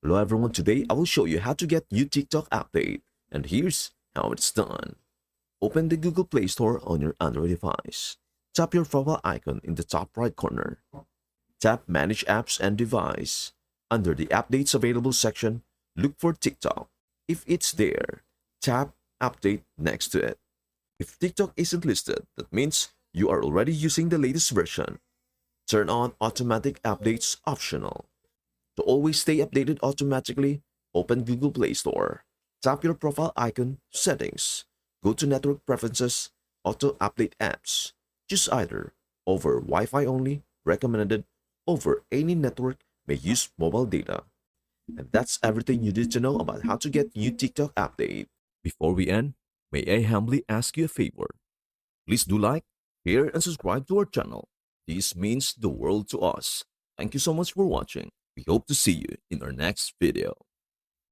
Hello everyone, today I will show you how to get new TikTok update, and here's how it's done. Open the Google Play Store on your Android device. Tap your profile icon in the top right corner. Tap Manage Apps and Device. Under the Updates Available section, look for TikTok. If it's there, tap Update next to it. If TikTok isn't listed, that means you are already using the latest version. Turn on Automatic Updates optional. To always stay updated automatically, open Google Play Store. Tap your profile icon, Settings. Go to Network Preferences, Auto Update Apps. Choose either over Wi-Fi only, recommended, over any network, may use mobile data. And that's everything you need to know about how to get new TikTok update. Before we end, may I humbly ask you a favor? Please do like, share, and subscribe to our channel. This means the world to us. Thank you so much for watching. We hope to see you in our next video.